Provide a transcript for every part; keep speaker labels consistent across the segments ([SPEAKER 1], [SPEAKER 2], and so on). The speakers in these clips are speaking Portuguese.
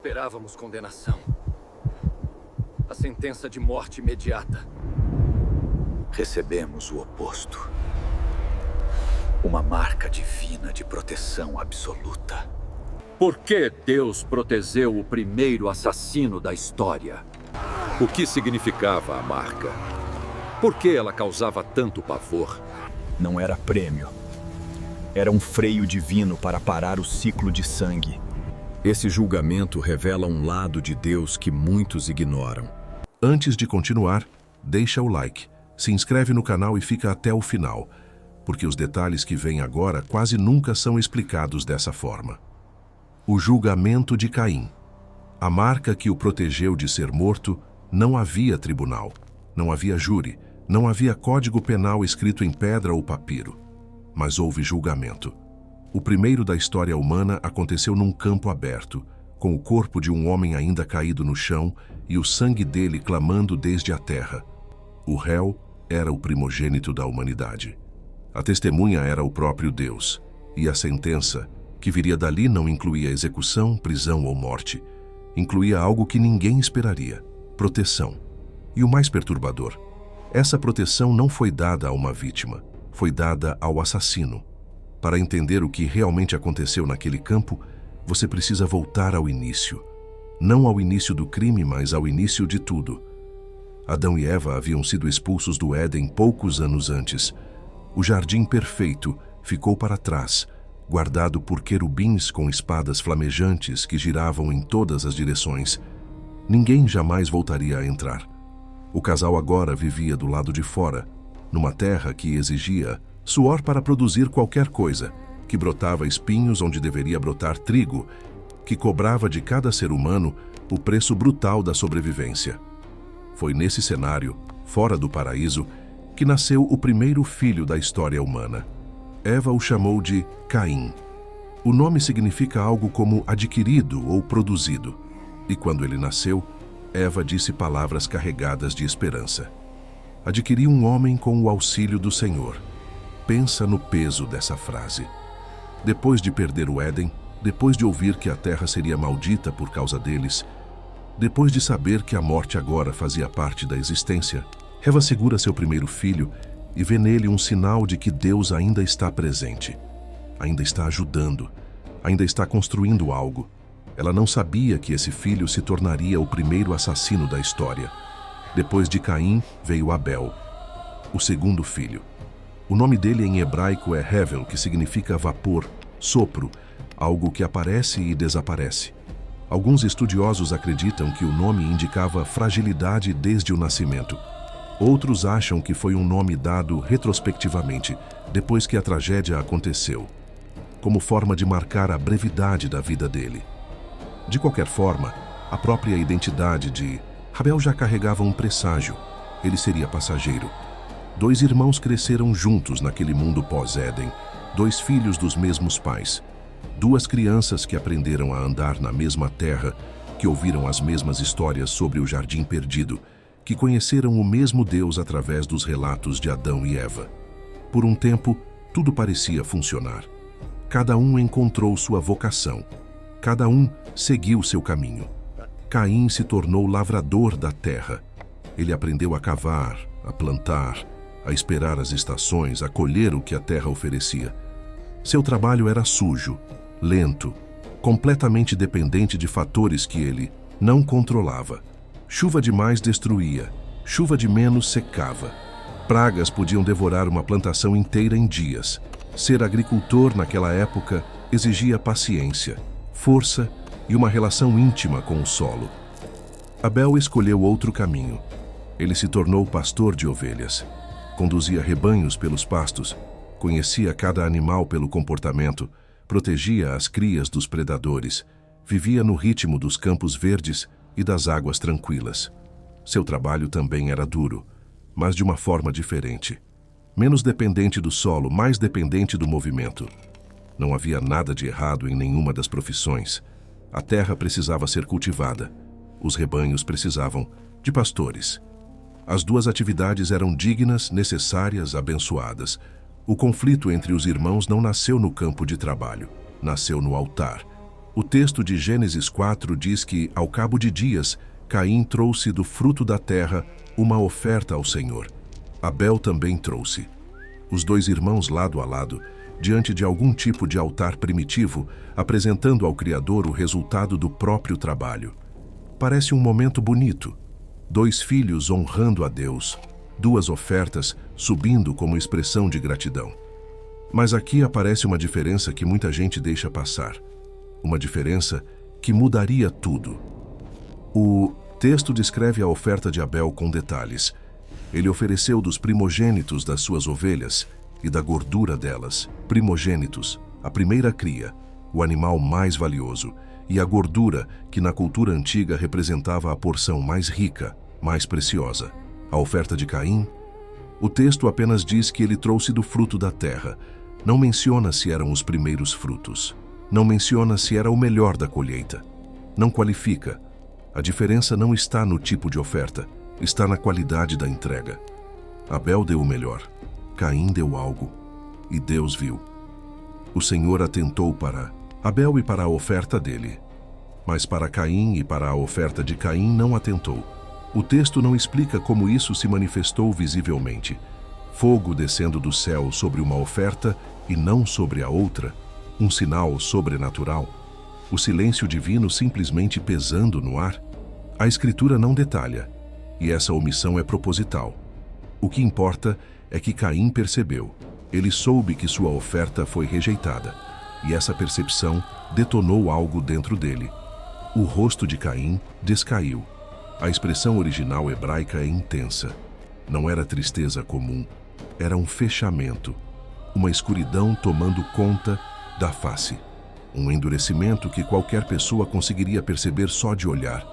[SPEAKER 1] Esperávamos condenação. A sentença de morte imediata.
[SPEAKER 2] Recebemos o oposto. Uma marca divina de proteção absoluta.
[SPEAKER 3] Por que Deus protegeu o primeiro assassino da história? O que significava a marca? Por que ela causava tanto pavor?
[SPEAKER 4] Não era prêmio. Era um freio divino para parar o ciclo de sangue.
[SPEAKER 5] Esse julgamento revela um lado de Deus que muitos ignoram.
[SPEAKER 6] Antes de continuar, deixa o like, se inscreve no canal e fica até o final, porque os detalhes que vêm agora quase nunca são explicados dessa forma. O julgamento de Caim. A marca que o protegeu de ser morto, não havia tribunal, não havia júri, não havia código penal escrito em pedra ou papiro. Mas houve julgamento. O primeiro da história humana aconteceu num campo aberto, com o corpo de um homem ainda caído no chão e o sangue dele clamando desde a terra. O réu era o primogênito da humanidade. A testemunha era o próprio Deus, e a sentença, que viria dali, não incluía execução, prisão ou morte. Incluía algo que ninguém esperaria: proteção. E o mais perturbador, essa proteção não foi dada a uma vítima, foi dada ao assassino. Para entender o que realmente aconteceu naquele campo, você precisa voltar ao início. Não ao início do crime, mas ao início de tudo. Adão e Eva haviam sido expulsos do Éden poucos anos antes. O jardim perfeito ficou para trás, guardado por querubins com espadas flamejantes que giravam em todas as direções. Ninguém jamais voltaria a entrar. O casal agora vivia do lado de fora, numa terra que exigia suor para produzir qualquer coisa, que brotava espinhos onde deveria brotar trigo, que cobrava de cada ser humano o preço brutal da sobrevivência. Foi nesse cenário, fora do paraíso, que nasceu o primeiro filho da história humana. Eva o chamou de Caim. O nome significa algo como adquirido ou produzido. E quando ele nasceu, Eva disse palavras carregadas de esperança. Adquiri um homem com o auxílio do Senhor. Pensa no peso dessa frase. Depois de perder o Éden, depois de ouvir que a terra seria maldita por causa deles, depois de saber que a morte agora fazia parte da existência, Eva segura seu primeiro filho e vê nele um sinal de que Deus ainda está presente, ainda está ajudando, ainda está construindo algo. Ela não sabia que esse filho se tornaria o primeiro assassino da história. Depois de Caim veio Abel, o segundo filho. O nome dele em hebraico é Hevel, que significa vapor, sopro, algo que aparece e desaparece. Alguns estudiosos acreditam que o nome indicava fragilidade desde o nascimento. Outros acham que foi um nome dado retrospectivamente, depois que a tragédia aconteceu, como forma de marcar a brevidade da vida dele. De qualquer forma, a própria identidade de Abel já carregava um presságio. Ele seria passageiro. 2 irmãos cresceram juntos naquele mundo pós-Éden, 2 filhos dos mesmos pais, 2 crianças que aprenderam a andar na mesma terra, que ouviram as mesmas histórias sobre o jardim perdido, que conheceram o mesmo Deus através dos relatos de Adão e Eva. Por um tempo, tudo parecia funcionar. Cada um encontrou sua vocação. Cada um seguiu seu caminho. Caim se tornou lavrador da terra. Ele aprendeu a cavar, a plantar, a esperar as estações, a colher o que a terra oferecia. Seu trabalho era sujo, lento, completamente dependente de fatores que ele não controlava. Chuva demais destruía, chuva de menos secava. Pragas podiam devorar uma plantação inteira em dias. Ser agricultor naquela época exigia paciência, força e uma relação íntima com o solo. Abel escolheu outro caminho. Ele se tornou pastor de ovelhas. Conduzia rebanhos pelos pastos, conhecia cada animal pelo comportamento, protegia as crias dos predadores, vivia no ritmo dos campos verdes e das águas tranquilas. Seu trabalho também era duro, mas de uma forma diferente. Menos dependente do solo, mais dependente do movimento. Não havia nada de errado em nenhuma das profissões. A terra precisava ser cultivada. Os rebanhos precisavam de pastores. As 2 atividades eram dignas, necessárias, abençoadas. O conflito entre os irmãos não nasceu no campo de trabalho, nasceu no altar. O texto de Gênesis 4 diz que, ao cabo de dias, Caim trouxe do fruto da terra uma oferta ao Senhor. Abel também trouxe. Os dois irmãos lado a lado, diante de algum tipo de altar primitivo, apresentando ao Criador o resultado do próprio trabalho. Parece um momento bonito. Dois filhos honrando a Deus, duas ofertas subindo como expressão de gratidão. Mas aqui aparece uma diferença que muita gente deixa passar. Uma diferença que mudaria tudo. O texto descreve a oferta de Abel com detalhes. Ele ofereceu dos primogênitos das suas ovelhas e da gordura delas, primogênitos, a primeira cria, o animal mais valioso, e a gordura, que na cultura antiga representava a porção mais rica, mais preciosa. A oferta de Caim? O texto apenas diz que ele trouxe do fruto da terra. Não menciona se eram os primeiros frutos. Não menciona se era o melhor da colheita. Não qualifica. A diferença não está no tipo de oferta, está na qualidade da entrega. Abel deu o melhor. Caim deu algo. E Deus viu. O Senhor atentou para Abel e para a oferta dele. Mas para Caim e para a oferta de Caim não atentou. O texto não explica como isso se manifestou visivelmente. Fogo descendo do céu sobre uma oferta e não sobre a outra, um sinal sobrenatural. O silêncio divino simplesmente pesando no ar. A Escritura não detalha, e essa omissão é proposital. O que importa é que Caim percebeu. Ele soube que sua oferta foi rejeitada, e essa percepção detonou algo dentro dele. O rosto de Caim descaiu. A expressão original hebraica é intensa. Não era tristeza comum, era um fechamento, uma escuridão tomando conta da face. Um endurecimento que qualquer pessoa conseguiria perceber só de olhar.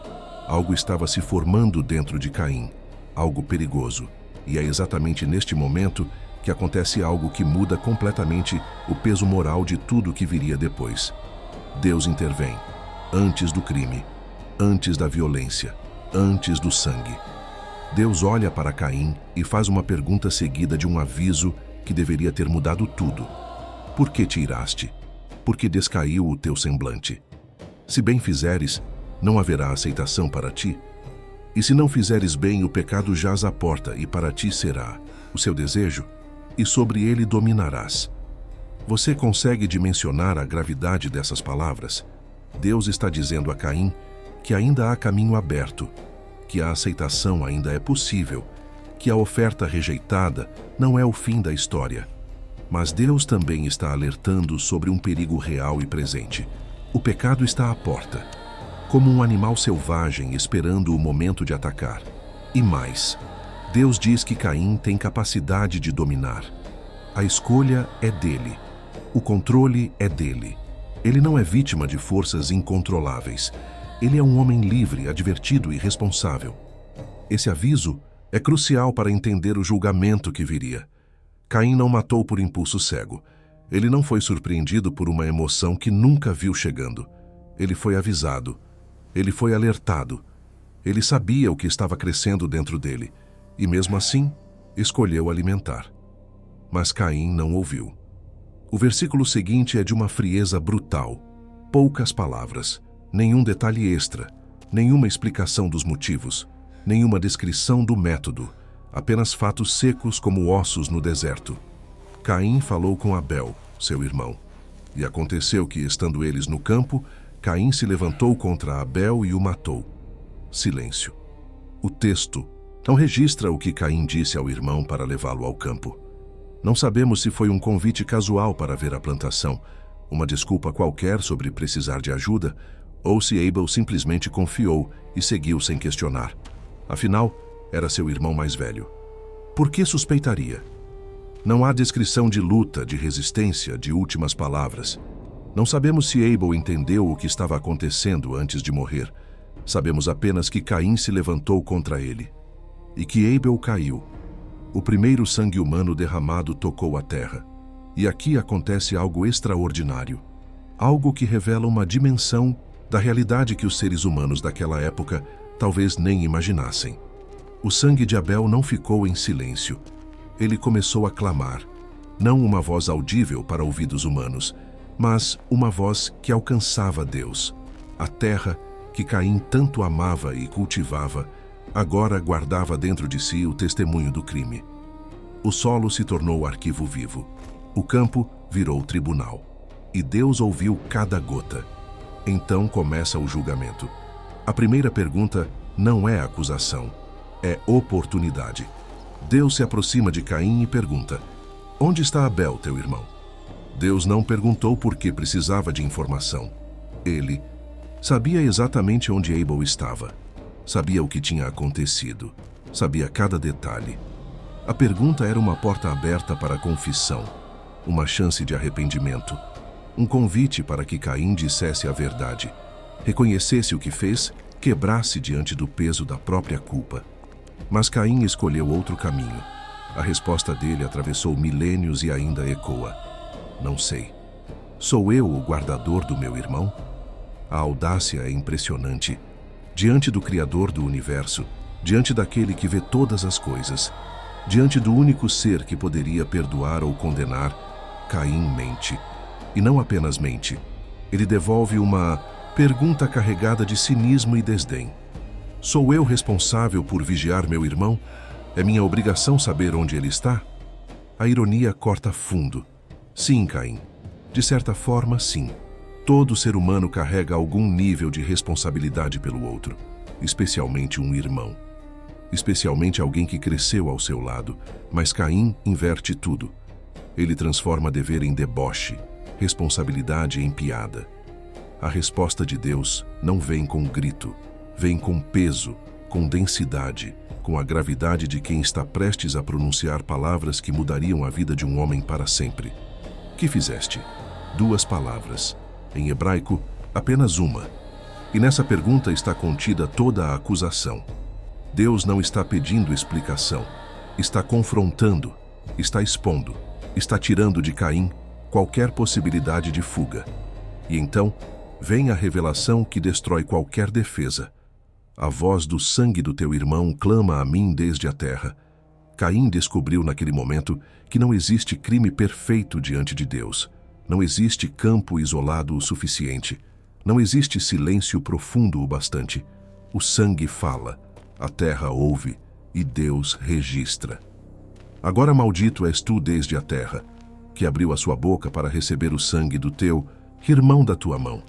[SPEAKER 6] Algo estava se formando dentro de Caim, algo perigoso. E é exatamente neste momento que acontece algo que muda completamente o peso moral de tudo que viria depois. Deus intervém, antes do crime, antes da violência, antes do sangue. Deus olha para Caim e faz uma pergunta seguida de um aviso que deveria ter mudado tudo. Por que te iraste? Por que descaiu o teu semblante? Se bem fizeres, não haverá aceitação para ti. E se não fizeres bem, o pecado jaz à porta, e para ti será o seu desejo, e sobre ele dominarás. Você consegue dimensionar a gravidade dessas palavras? Deus está dizendo a Caim que ainda há caminho aberto, que a aceitação ainda é possível, que a oferta rejeitada não é o fim da história. Mas Deus também está alertando sobre um perigo real e presente. O pecado está à porta, como um animal selvagem esperando o momento de atacar. E mais, Deus diz que Caim tem capacidade de dominar. A escolha é dele. O controle é dele. Ele não é vítima de forças incontroláveis. Ele é um homem livre, advertido e responsável. Esse aviso é crucial para entender o julgamento que viria. Caim não matou por impulso cego. Ele não foi surpreendido por uma emoção que nunca viu chegando. Ele foi avisado. Ele foi alertado. Ele sabia o que estava crescendo dentro dele. E mesmo assim, escolheu alimentar. Mas Caim não ouviu. O versículo seguinte é de uma frieza brutal. Poucas palavras. Nenhum detalhe extra, nenhuma explicação dos motivos, nenhuma descrição do método, apenas fatos secos como ossos no deserto. Caim falou com Abel, seu irmão. E aconteceu que, estando eles no campo, Caim se levantou contra Abel e o matou. Silêncio. O texto não registra o que Caim disse ao irmão para levá-lo ao campo. Não sabemos se foi um convite casual para ver a plantação, uma desculpa qualquer sobre precisar de ajuda, ou se Abel simplesmente confiou e seguiu sem questionar. Afinal, era seu irmão mais velho. Por que suspeitaria? Não há descrição de luta, de resistência, de últimas palavras. Não sabemos se Abel entendeu o que estava acontecendo antes de morrer. Sabemos apenas que Caim se levantou contra ele. E que Abel caiu. O primeiro sangue humano derramado tocou a terra. E aqui acontece algo extraordinário. Algo que revela uma dimensão da realidade que os seres humanos daquela época talvez nem imaginassem. O sangue de Abel não ficou em silêncio. Ele começou a clamar, não uma voz audível para ouvidos humanos. mas uma voz que alcançava Deus. A terra que Caim tanto amava e cultivava, agora guardava dentro de si o testemunho do crime. O solo se tornou arquivo vivo. O campo virou tribunal. E Deus ouviu cada gota. Então começa o julgamento. A primeira pergunta não é acusação, é oportunidade. Deus se aproxima de Caim e pergunta: onde está Abel, teu irmão? Deus não perguntou por que precisava de informação. Ele sabia exatamente onde Abel estava. Sabia o que tinha acontecido. Sabia cada detalhe. A pergunta era uma porta aberta para a confissão, uma chance de arrependimento, um convite para que Caim dissesse a verdade, reconhecesse o que fez, quebrasse diante do peso da própria culpa. Mas Caim escolheu outro caminho. A resposta dele atravessou milênios e ainda ecoa: não sei. Sou eu o guardador do meu irmão? A audácia é impressionante. Diante do Criador do universo, diante daquele que vê todas as coisas, diante do único ser que poderia perdoar ou condenar, Caim mente. E não apenas mente. Ele devolve uma pergunta carregada de cinismo e desdém. Sou eu responsável por vigiar meu irmão? É minha obrigação saber onde ele está? A ironia corta fundo. Sim, Caim. De certa forma, sim. Todo ser humano carrega algum nível de responsabilidade pelo outro, especialmente um irmão. Especialmente alguém que cresceu ao seu lado, mas Caim inverte tudo. Ele transforma dever em deboche, responsabilidade em piada. A resposta de Deus não vem com grito, vem com peso, com densidade, com a gravidade de quem está prestes a pronunciar palavras que mudariam a vida de um homem para sempre. Que fizeste? 2 palavras. Em hebraico, apenas uma. E nessa pergunta está contida toda a acusação. Deus não está pedindo explicação, está confrontando, está expondo, está tirando de Caim qualquer possibilidade de fuga. E então, vem a revelação que destrói qualquer defesa. A voz do sangue do teu irmão clama a mim desde a terra. Caim descobriu naquele momento que não existe crime perfeito diante de Deus. Não existe campo isolado o suficiente. Não existe silêncio profundo o bastante. O sangue fala, a terra ouve e Deus registra. Agora maldito és tu desde a terra, que abriu a sua boca para receber o sangue do teu irmão da tua mão.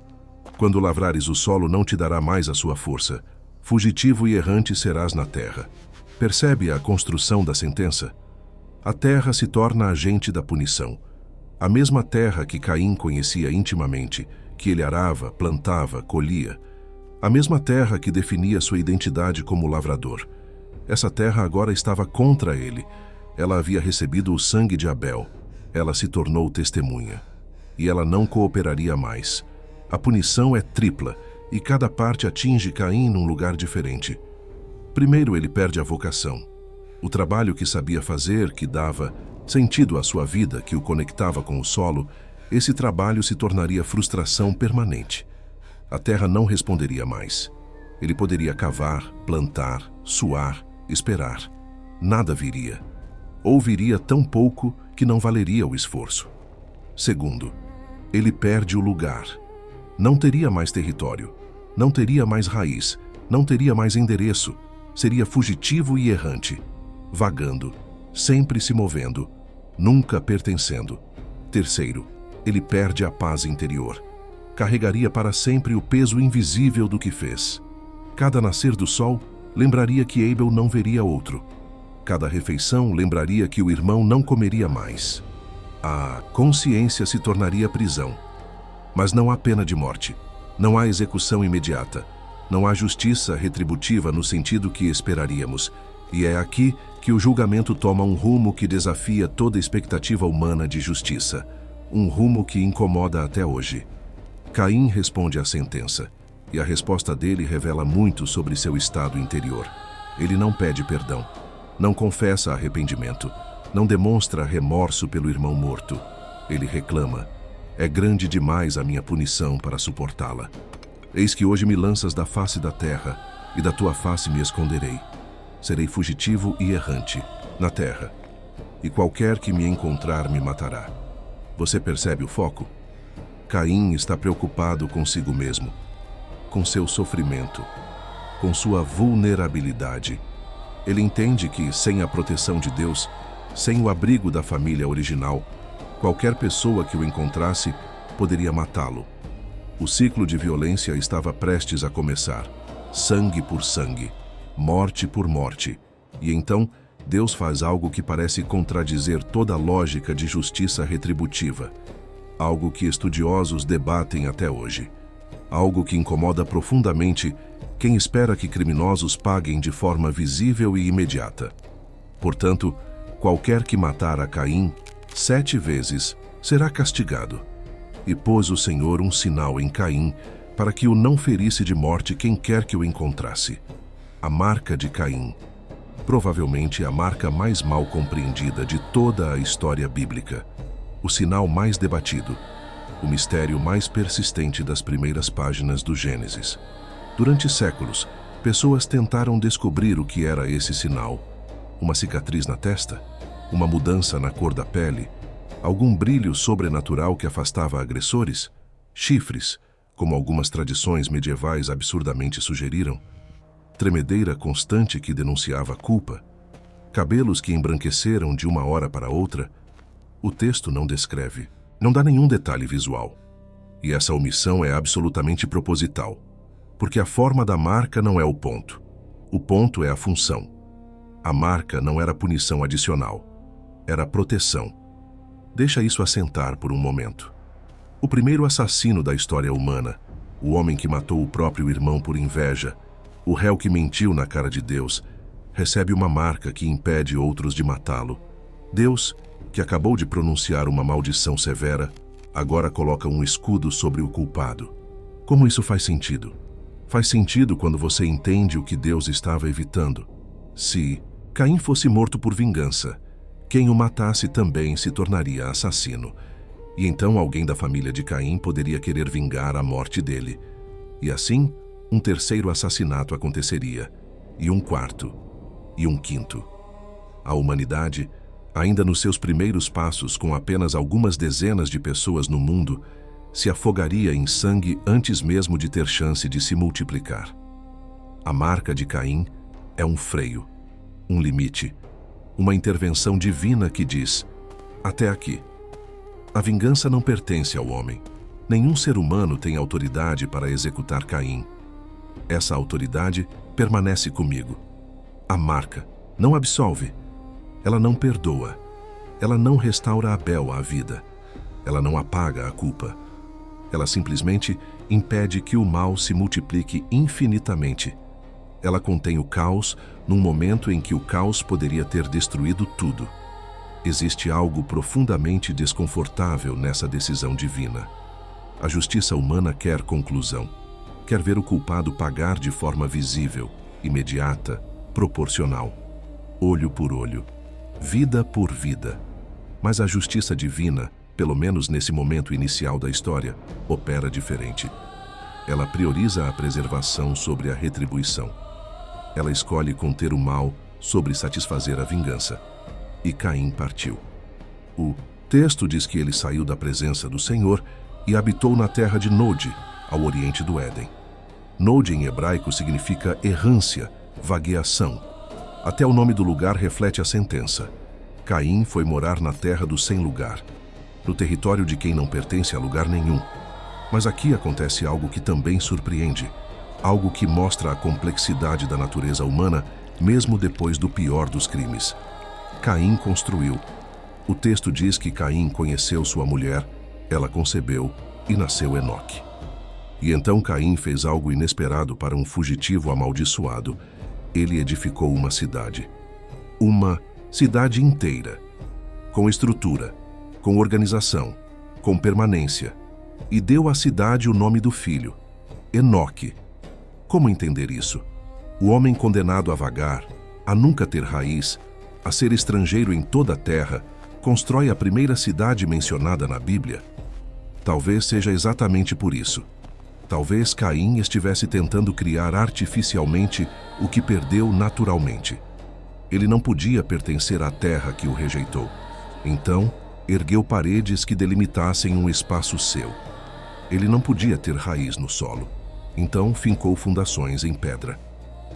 [SPEAKER 6] Quando lavrares o solo, não te dará mais a sua força. Fugitivo e errante serás na terra. Percebe a construção da sentença? A terra se torna agente da punição. A mesma terra que Caim conhecia intimamente, que ele arava, plantava, colhia. A mesma terra que definia sua identidade como lavrador. Essa terra agora estava contra ele. Ela havia recebido o sangue de Abel. Ela se tornou testemunha. E ela não cooperaria mais. A punição é tripla, e cada parte atinge Caim num lugar diferente. Primeiro ele perde a vocação. O trabalho que sabia fazer, que dava sentido à sua vida, que o conectava com o solo, esse trabalho se tornaria frustração permanente. A terra não responderia mais. Ele poderia cavar, plantar, suar, esperar. Nada viria. Ou viria tão pouco que não valeria o esforço. Segundo, ele perde o lugar. Não teria mais território. Não teria mais raiz. Não teria mais endereço. Seria fugitivo e errante. Vagando. Sempre se movendo. Nunca pertencendo. Terceiro, ele perde a paz interior. Carregaria para sempre o peso invisível do que fez. Cada nascer do sol lembraria que Abel não veria outro. Cada refeição lembraria que o irmão não comeria mais. A consciência se tornaria prisão. Mas não há pena de morte. Não há execução imediata. Não há justiça retributiva no sentido que esperaríamos. E é aqui que o julgamento toma um rumo que desafia toda expectativa humana de justiça. Um rumo que incomoda até hoje. Caim responde à sentença. E a resposta dele revela muito sobre seu estado interior. Ele não pede perdão. Não confessa arrependimento. Não demonstra remorso pelo irmão morto. Ele reclama: é grande demais a minha punição para suportá-la. Eis que hoje me lanças da face da terra, e da tua face me esconderei. Serei fugitivo e errante, na terra, e qualquer que me encontrar me matará. Você percebe o foco? Caim está preocupado consigo mesmo, com seu sofrimento, com sua vulnerabilidade. Ele entende que, sem a proteção de Deus, sem o abrigo da família original, qualquer pessoa que o encontrasse poderia matá-lo. O ciclo de violência estava prestes a começar, sangue por sangue, morte por morte. E então, Deus faz algo que parece contradizer toda a lógica de justiça retributiva. Algo que estudiosos debatem até hoje. Algo que incomoda profundamente quem espera que criminosos paguem de forma visível e imediata. Portanto, qualquer que matar a Caim 7 vezes será castigado. E pôs o Senhor um sinal em Caim para que o não ferisse de morte quem quer que o encontrasse. A marca de Caim. Provavelmente a marca mais mal compreendida de toda a história bíblica. O sinal mais debatido, o mistério mais persistente das primeiras páginas do Gênesis. Durante séculos, pessoas tentaram descobrir o que era esse sinal. Uma cicatriz na testa? Uma mudança na cor da pele? Algum brilho sobrenatural que afastava agressores? Chifres, como algumas tradições medievais absurdamente sugeriram? Tremedeira constante que denunciava a culpa? Cabelos que embranqueceram de uma hora para outra? O texto não descreve, não dá nenhum detalhe visual. E essa omissão é absolutamente proposital, porque a forma da marca não é o ponto. O ponto é a função. A marca não era punição adicional, era proteção. Deixa isso assentar por um momento. O primeiro assassino da história humana, o homem que matou o próprio irmão por inveja, o réu que mentiu na cara de Deus, recebe uma marca que impede outros de matá-lo. Deus, que acabou de pronunciar uma maldição severa, agora coloca um escudo sobre o culpado. Como isso faz sentido? Faz sentido quando você entende o que Deus estava evitando. Se Caim fosse morto por vingança, quem o matasse também se tornaria assassino. E então alguém da família de Caim poderia querer vingar a morte dele. E assim, um terceiro assassinato aconteceria, e um quarto, e um quinto. A humanidade, ainda nos seus primeiros passos com apenas algumas dezenas de pessoas no mundo, se afogaria em sangue antes mesmo de ter chance de se multiplicar. A marca de Caim é um freio, um limite, uma intervenção divina que diz: até aqui. A vingança não pertence ao homem. Nenhum ser humano tem autoridade para executar Caim. Essa autoridade permanece comigo. A marca não absolve. Ela não perdoa. Ela não restaura Abel à vida. Ela não apaga a culpa. Ela simplesmente impede que o mal se multiplique infinitamente. Ela contém o caos num momento em que o caos poderia ter destruído tudo. Existe algo profundamente desconfortável nessa decisão divina. A justiça humana quer conclusão. Quer ver o culpado pagar de forma visível, imediata, proporcional. Olho por olho. Vida por vida. Mas a justiça divina, pelo menos nesse momento inicial da história, opera diferente. Ela prioriza a preservação sobre a retribuição. Ela escolhe conter o mal sobre satisfazer a vingança. E Caim partiu. O texto diz que ele saiu da presença do Senhor e habitou na terra de Nod, ao oriente do Éden. Nod em hebraico significa errância, vagueação. Até o nome do lugar reflete a sentença. Caim foi morar na terra do sem lugar, no território de quem não pertence a lugar nenhum. Mas aqui acontece algo que também surpreende, algo que mostra a complexidade da natureza humana, mesmo depois do pior dos crimes. Caim construiu. O texto diz que Caim conheceu sua mulher, ela concebeu e nasceu Enoque. E então Caim fez algo inesperado para um fugitivo amaldiçoado. Ele edificou uma cidade. Uma cidade inteira. Com estrutura, com organização, com permanência. E deu à cidade o nome do filho, Enoque. Como entender isso? O homem condenado a vagar, a nunca ter raiz, a ser estrangeiro em toda a terra, constrói a primeira cidade mencionada na Bíblia? Talvez seja exatamente por isso. Talvez Caim estivesse tentando criar artificialmente o que perdeu naturalmente. Ele não podia pertencer à terra que o rejeitou. Então, ergueu paredes que delimitassem um espaço seu. Ele não podia ter raiz no solo. Então fincou fundações em pedra.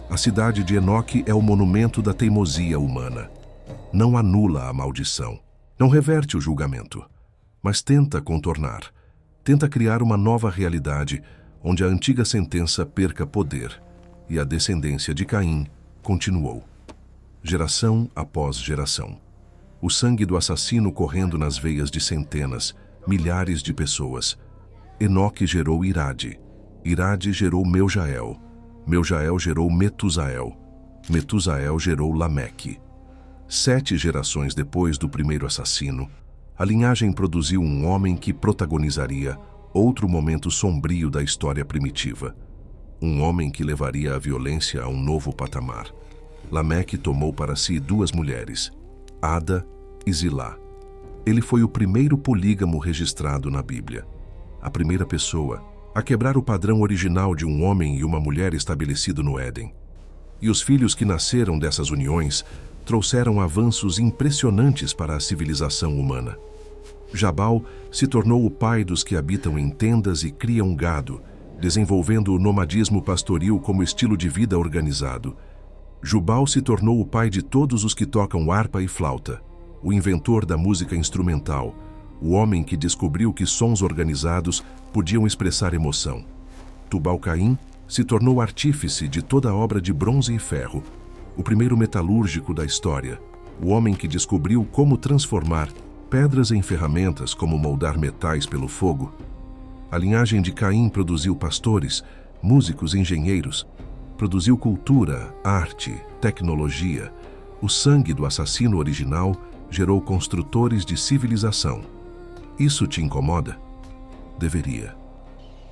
[SPEAKER 6] A cidade de Enoque é o monumento da teimosia humana. Não anula a maldição, não reverte o julgamento, mas tenta contornar, tenta criar uma nova realidade onde a antiga sentença perca poder e a descendência de Caim continuou. Geração após geração. O sangue do assassino correndo nas veias de centenas, milhares de pessoas. Enoque gerou Irade. Irade gerou Meujael. Meujael gerou Metusael. Metusael gerou Lameque. 7 gerações depois do primeiro assassino, a linhagem produziu um homem que protagonizaria outro momento sombrio da história primitiva. Um homem que levaria a violência a um novo patamar. Lameque tomou para si 2 mulheres, Ada e Zilá. Ele foi o primeiro polígamo registrado na Bíblia. A primeira pessoa a quebrar o padrão original de um homem e uma mulher estabelecido no Éden. E os filhos que nasceram dessas uniões trouxeram avanços impressionantes para a civilização humana. Jabal se tornou o pai dos que habitam em tendas e criam gado, desenvolvendo o nomadismo pastoril como estilo de vida organizado. Jubal se tornou o pai de todos os que tocam harpa e flauta, o inventor da música instrumental, o homem que descobriu que sons organizados podiam expressar emoção. Tubal-Caim se tornou artífice de toda a obra de bronze e ferro, o primeiro metalúrgico da história, o homem que descobriu como transformar pedras em ferramentas, como moldar metais pelo fogo. A linhagem de Caim produziu pastores, músicos, engenheiros, produziu cultura, arte, tecnologia. O sangue do assassino original gerou construtores de civilização. Isso te incomoda? Deveria.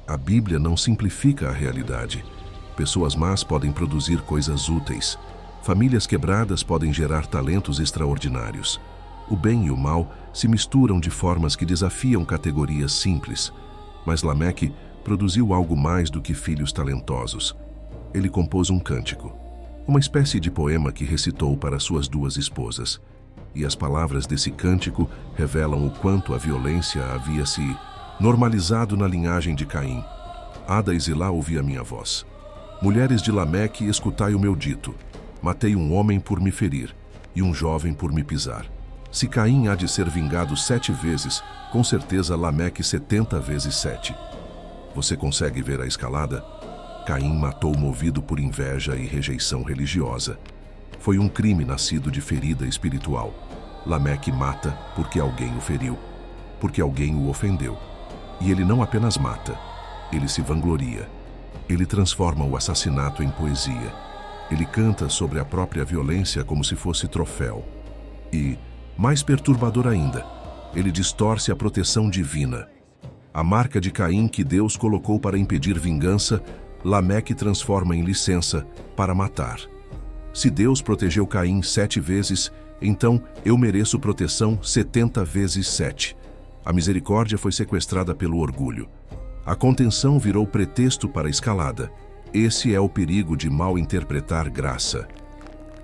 [SPEAKER 6] A Bíblia não simplifica a realidade. Pessoas más podem produzir coisas úteis. Famílias quebradas podem gerar talentos extraordinários. O bem e o mal se misturam de formas que desafiam categorias simples. Mas Lameque produziu algo mais do que filhos talentosos. Ele compôs um cântico, uma espécie de poema que recitou para suas 2 esposas. E as palavras desse cântico revelam o quanto a violência havia se normalizado na linhagem de Caim. Ada e Zilá ouvi a minha voz. Mulheres de Lameque, escutai o meu dito. Matei um homem por me ferir, e um jovem por me pisar. Se Caim há de ser vingado 7 vezes, com certeza Lameque 70 vezes 7. Você consegue ver a escalada? Caim matou movido por inveja e rejeição religiosa. Foi um crime nascido de ferida espiritual. Lameque mata porque alguém o feriu, porque alguém o ofendeu. E ele não apenas mata, ele se vangloria. Ele transforma o assassinato em poesia. Ele canta sobre a própria violência como se fosse troféu. E, mais perturbador ainda, ele distorce a proteção divina. A marca de Caim que Deus colocou para impedir vingança, Lameque transforma em licença para matar. Se Deus protegeu Caim 7 vezes, então eu mereço proteção 70 vezes 7. A misericórdia foi sequestrada pelo orgulho. A contenção virou pretexto para a escalada. Esse é o perigo de mal interpretar graça.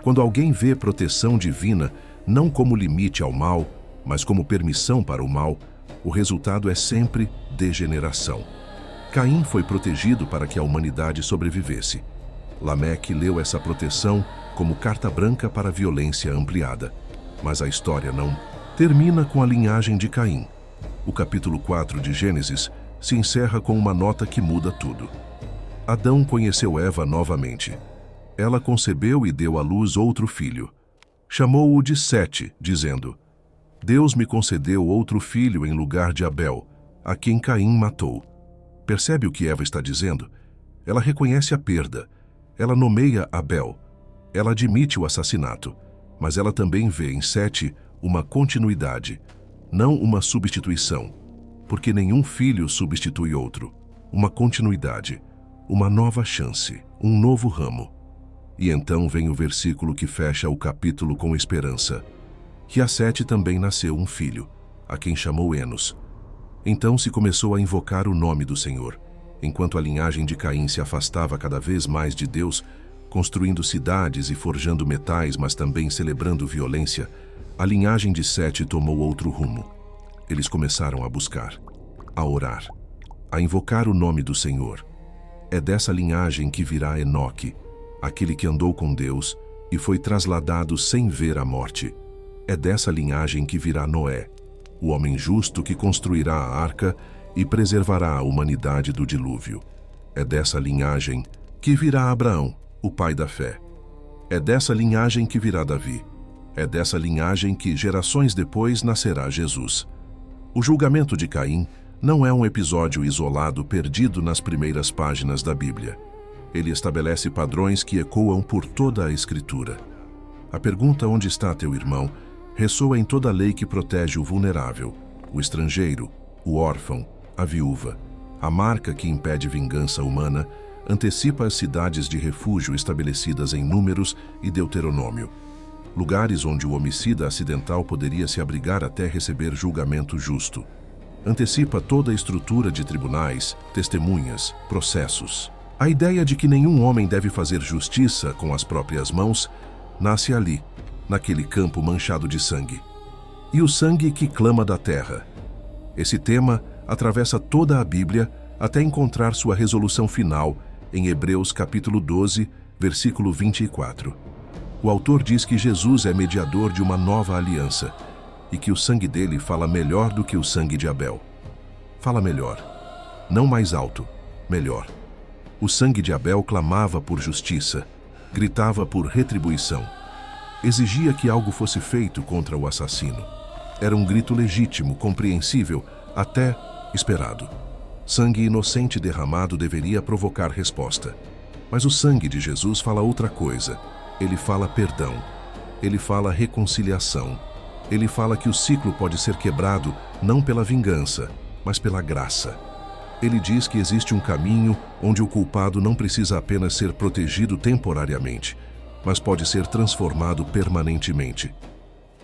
[SPEAKER 6] Quando alguém vê proteção divina não como limite ao mal, mas como permissão para o mal, o resultado é sempre degeneração. Caim foi protegido para que a humanidade sobrevivesse. Lameque leu essa proteção como carta branca para a violência ampliada. Mas a história não termina com a linhagem de Caim. O capítulo 4 de Gênesis se encerra com uma nota que muda tudo. Adão conheceu Eva novamente. Ela concebeu e deu à luz outro filho. Chamou-o de Sete, dizendo: Deus me concedeu outro filho em lugar de Abel, a quem Caim matou. Percebe o que Eva está dizendo? Ela reconhece a perda. Ela nomeia Abel. Ela admite o assassinato. Mas ela também vê em Sete uma continuidade, não uma substituição, porque nenhum filho substitui outro. Uma continuidade, uma nova chance, um novo ramo. E então vem o versículo que fecha o capítulo com esperança. Que a Sete também nasceu um filho, a quem chamou Enos. Então se começou a invocar o nome do Senhor, enquanto a linhagem de Caim se afastava cada vez mais de Deus, construindo cidades e forjando metais, mas também celebrando violência. A linhagem de Sete tomou outro rumo. Eles começaram a buscar, a orar, a invocar o nome do Senhor. É dessa linhagem que virá Enoque, aquele que andou com Deus e foi trasladado sem ver a morte. É dessa linhagem que virá Noé, o homem justo que construirá a arca e preservará a humanidade do dilúvio. É dessa linhagem que virá Abraão, o pai da fé. É dessa linhagem que virá Davi. É dessa linhagem que, gerações depois, nascerá Jesus. O julgamento de Caim não é um episódio isolado perdido nas primeiras páginas da Bíblia. Ele estabelece padrões que ecoam por toda a Escritura. A pergunta "onde está teu irmão?" ressoa em toda a lei que protege o vulnerável, o estrangeiro, o órfão, a viúva. A marca que impede vingança humana antecipa as cidades de refúgio estabelecidas em Números e Deuteronômio, lugares onde o homicida acidental poderia se abrigar até receber julgamento justo. Antecipa toda a estrutura de tribunais, testemunhas, processos. A ideia de que nenhum homem deve fazer justiça com as próprias mãos nasce ali, naquele campo manchado de sangue. E o sangue que clama da terra. Esse tema atravessa toda a Bíblia até encontrar sua resolução final em Hebreus capítulo 12, versículo 24. O autor diz que Jesus é mediador de uma nova aliança e que o sangue dele fala melhor do que o sangue de Abel. Fala melhor. Não mais alto, melhor. O sangue de Abel clamava por justiça, gritava por retribuição. Exigia que algo fosse feito contra o assassino. Era um grito legítimo, compreensível, até esperado. Sangue inocente derramado deveria provocar resposta. Mas o sangue de Jesus fala outra coisa. Ele fala perdão. Ele fala reconciliação. Ele fala que o ciclo pode ser quebrado não pela vingança, mas pela graça. Ele diz que existe um caminho onde o culpado não precisa apenas ser protegido temporariamente, mas pode ser transformado permanentemente.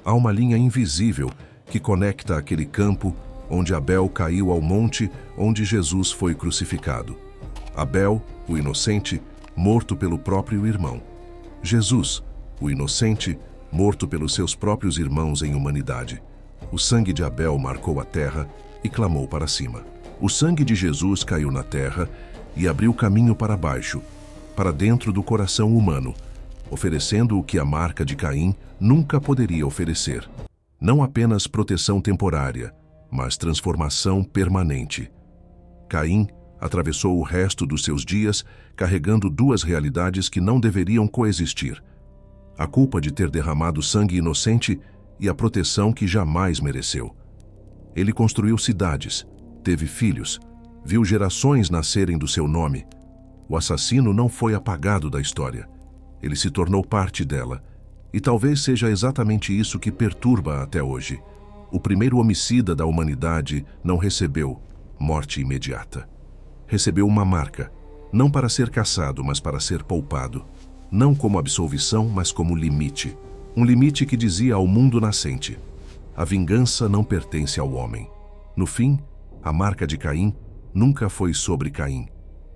[SPEAKER 6] Há uma linha invisível que conecta aquele campo onde Abel caiu ao monte onde Jesus foi crucificado. Abel, o inocente, morto pelo próprio irmão. Jesus, o inocente, morto pelos seus próprios irmãos em humanidade. O sangue de Abel marcou a terra e clamou para cima. O sangue de Jesus caiu na terra e abriu caminho para baixo, para dentro do coração humano, oferecendo o que a marca de Caim nunca poderia oferecer. Não apenas proteção temporária, mas transformação permanente. Caim atravessou o resto dos seus dias carregando duas realidades que não deveriam coexistir: a culpa de ter derramado sangue inocente e a proteção que jamais mereceu. Ele construiu cidades, teve filhos, viu gerações nascerem do seu nome. O assassino não foi apagado da história. Ele se tornou parte dela. E talvez seja exatamente isso que perturba até hoje. O primeiro homicida da humanidade não recebeu morte imediata. Recebeu uma marca, não para ser caçado, mas para ser poupado. Não como absolvição, mas como limite. Um limite que dizia ao mundo nascente: a vingança não pertence ao homem. No fim, a marca de Caim nunca foi sobre Caim.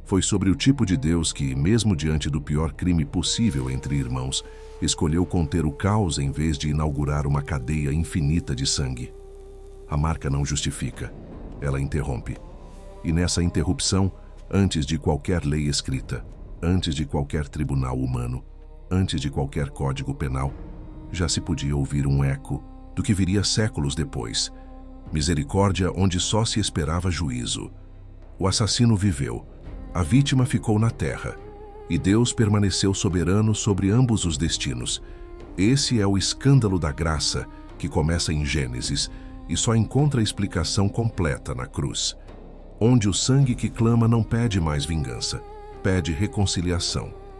[SPEAKER 6] Foi sobre o tipo de Deus que, mesmo diante do pior crime possível entre irmãos, escolheu conter o caos em vez de inaugurar uma cadeia infinita de sangue. A marca não justifica, ela interrompe. E nessa interrupção, antes de qualquer lei escrita, antes de qualquer tribunal humano, antes de qualquer código penal, já se podia ouvir um eco do que viria séculos depois. Misericórdia onde só se esperava juízo. O assassino viveu, a vítima ficou na terra, e Deus permaneceu soberano sobre ambos os destinos. Esse é o escândalo da graça que começa em Gênesis e só encontra explicação completa na cruz, onde o sangue que clama não pede mais vingança, pede reconciliação.